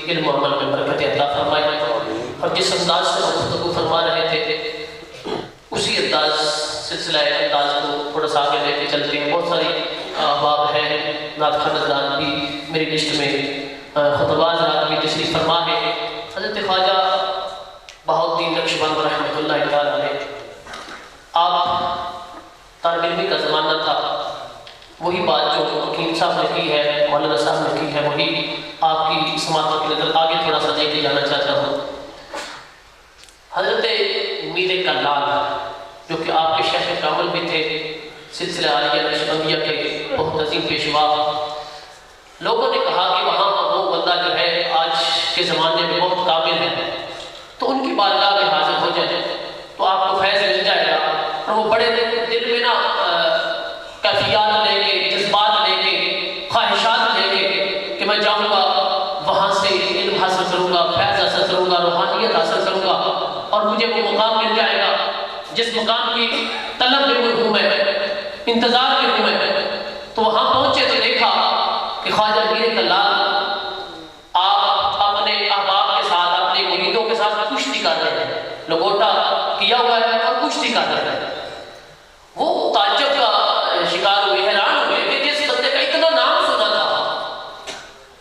علم و عمل میں برکت عطا فرمائے، اور جس انداز سے ہم گفتگو فرما رہے تھے اسی انداز سلسلہ انداز کو تھوڑا سا آگے لے کے چلتے ہیں۔ بہت ساری احباب ہیں، نعت خوان حضرات بھی میری لسٹ میں، خطبہ حضرات بھی تشریف فرما ہے۔ حضرت خواجہ بہاؤالدین نقشبند رحمۃ اللہ تعالیٰ علیہ، آپ طالب علمی کا زمانہ تھا، وہی بات جو حکیم صاحب نے کی ہے، مولانا صاحب نے کی ہے، وہی آپ کی سماعتوں کی نظر آگے تھوڑا سا لے کے جانا چاہتا ہوں۔ حضرت میر کلال جو کہ آپ کے شیخ کامل بھی تھے، سلسلہ عالیہ نقشبندیہ کے بہت عظیم پیشوا، لوگوں نے کہا کہ وہاں وہ بندہ جو ہے آج کے زمانے میں بہت قابل ہے، تو ان کی بارگاہ میں حاضر ہو جائے تو آپ کو فیض مل جائے گا۔ اور وہ بڑے دل میں نا کیفیات لے کے، جذبات لے کے، خواہشات لے کے کہ میں جاؤں گا وہاں سے علم حاصل کروں گا، فیض حاصل کروں گا، روحانیت حاصل کروں گا، اور مجھے وہ مقام مل جائے گا جس مقام کی طلب میں ہوں میں، انتظار میں ہوں میں۔ تو وہاں پہنچے تو دیکھا کہ خواجہ میر کلال آپ اپنے احباب کے ساتھ، اپنے مریدوں کے ساتھ کشتی کر رہے ہیں، لگوٹا کیا ہوا ہے اور کشتی کر رہے ہیں۔ وہ تعجب کا شکار ہوئے، حیران ہوئے کہ جس بندے کا اتنا نام سنا تھا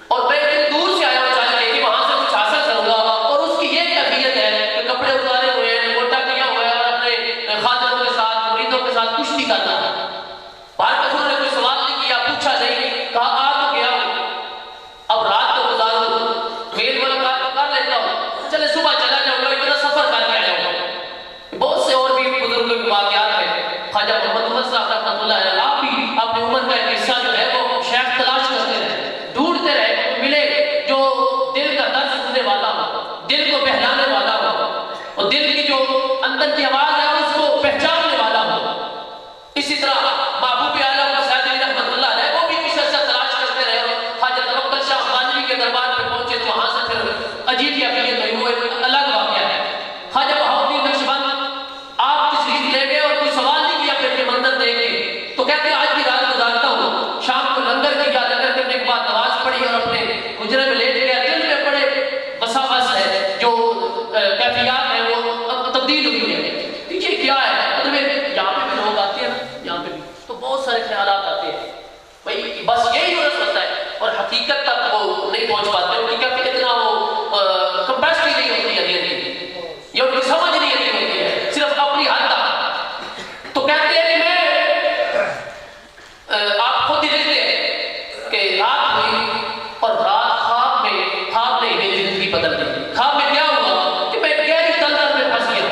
اور میں اتنی دور سے آیا ہوں چاہ کے کہ وہاں سے کچھ حاصل کروں گا، اور اس کی یہ کیفیت ہے کہ کپڑے اتارے ہوئے ہیں، لگوٹا کیا ہوا ہے، اور اپنے خادموں کے ساتھ، مریدوں کے ساتھ کشتی کرنا ہے۔ باہر کسی نے کوئی سوال نہیں کیا، پوچھا نہیں، کہا آ تو گیا ہوں، اب رات تو گزاروں، میل ملاقات تو کر لیتا ہوں، چلے صبح چلا جاؤں گا، اتنا سفر کر کے آیا ہوں۔ بہت سے اور بھی بزرگوں کے واقعات ہیں۔ خواجہ محمد عمر صاحب رحمۃ اللہ علیہ، آپ بھی اپنی عمر کا ایک حصہ جو ہے وہ شیخ تلاش کرتے رہے، ڈھونڈتے رہے، ملے جو دل کا درد سننے والا ہو، دل کو بہلانے والا ہو، اور دل کی جو اندر کی آواز ہے اس کو پہچاننے والا ہو۔ اسی طرح محبوب عالم سید علی رحمۃ اللہ علیہ، وہ بھی کچھ عرصہ تلاش کرتے رہے، اور خواجہ توکل شاہ خانوی کے دربار پہ پہنچے تو وہاں سے پھر عجیب کیفیت ہوئی، وہ ایک الگ واقعہ ہے۔ خواجہ بہاؤالدین نقشبند آپ تشریف لے گئے اور کوئی سوال نہیں کیا، پھر یہ منظر دیکھ کے تو کہتے ہیں آج کی رات گزارتا ہوں، شام کو لنگر کیا، لنگر کرنے کے بعد نماز پڑھی اور اپنے حجرے میں لیٹ گیا، دل میں بڑے بسا بس ہے، جو کیفیات ہیں وہ تبدیل ہوئی ہے۔ پیچھے کیا ہے مطلب یہاں پہ بھی لوگ آتے ہیں نا، یہاں پہ بھی تو بہت سارے خیالات آتے ہیں، بھائی بس یہی ضرورت ہوتا ہے، اور حقیقت تک وہ نہیں پہنچ پاتے، ان کی کیفیت اتنا وہ کمپیسٹی نہیں ہوتی ہے دل کی، یا ان کی سمجھ نہیں ہوتی ہے، صرف اپنی حد تک۔ تو کہتے ہیں کہ میں آپ خود ہی لکھتے ہیں کہ رات ہوئی اور رات خواب نے میری زندگی بدل دی۔ خواب میں کیا ہوا کہ میں گہری دلدل میں پھنس گیا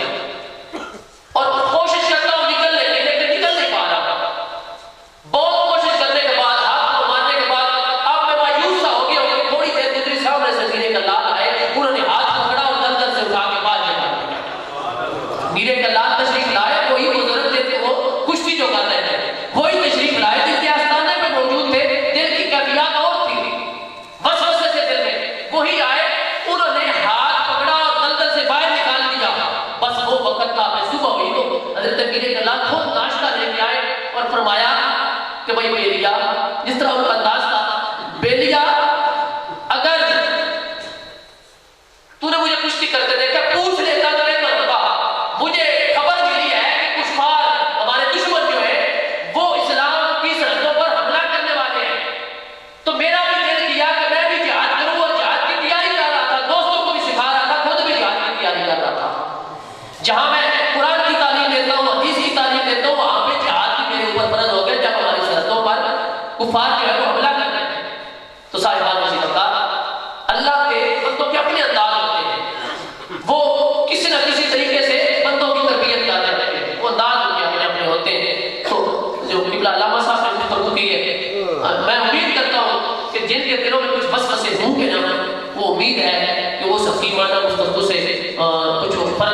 اور کوشش کرتا ہوں نکلنے کی، لیکن نکل نہیں پا رہا۔ بہت کوشش کرنے کے بعد، ہاتھ کو مارنے کے بعد اب میں مایوس سا ہو گیا ہوں کہ تھوڑی دیر گزری، سامنے سے میر کلال آئے، انہوں نے ہاتھ پکڑا اور دلدل سے اٹھا کے باہر نکال دیا۔ میر کلال تشریف لائے، وہی بزرگ تھے، وہ کشتی جو کر رہے تھے، وہی تشریف لائے جن کے آستانے پہ موجود تھے، دل کی کیفیات اور تھی، وسوسے سے دل میں، وہی آئے، انہوں نے ہاتھ پکڑا اور دلدل سے باہر نکال دیا۔ بس وہ وقت تھا، میں صبح ہوئی تو حضرت میر کلال خود ناشتہ لے کے آئے اور فرمایا کہ بھائی بیلیا، جس طرح ان کا انداز تھا، بیلیا اگر تو نے مجھے کشتی کرتے دیکھا، پوچھ لیتا تو ایک مرتبہ، مجھے خبر ملی ہے کہ کفار ہمارے دشمن جو ہے وہ اسلام کی سرحدوں پر حملہ کرنے والے ہیں، تو میرا بھی دل کیا کہ میں بھی جہاد کروں، اور جہاد کی تیاری کر رہا تھا، دوستوں کو بھی سکھا رہا تھا، خود بھی جہاد کی تیاری کر رہا تھا۔ جہاں میں قرآن کی تعلیم دیتا ہوں، حدیث کی تعلیم دیتا ہوں، وہاں پہ جہاد کی میرے اوپر فرض ہو گیا جب ہماری سرحدوں پر کفار جو ہے وہ حملہ کرتے ہیں۔ تو صاحبان اسی کا اللہ کے بندوں کے اپنے انداز ہوتے ہیں، وہ کسی نہ کسی طریقے سے بندوں کی تربیت کر رہے ہیں، وہ انداز ان کے اپنے اپنے ہوتے ہیں۔ تو جو قبلہ علامہ صاحب نے گفتگو کی ہے، میں امید کرتا ہوں کہ جن کے دلوں میں کچھ وسوسے ہوں گے نا، وہ امید ہے کہ وہ حکیمانہ گفتگو سے کچھ فرق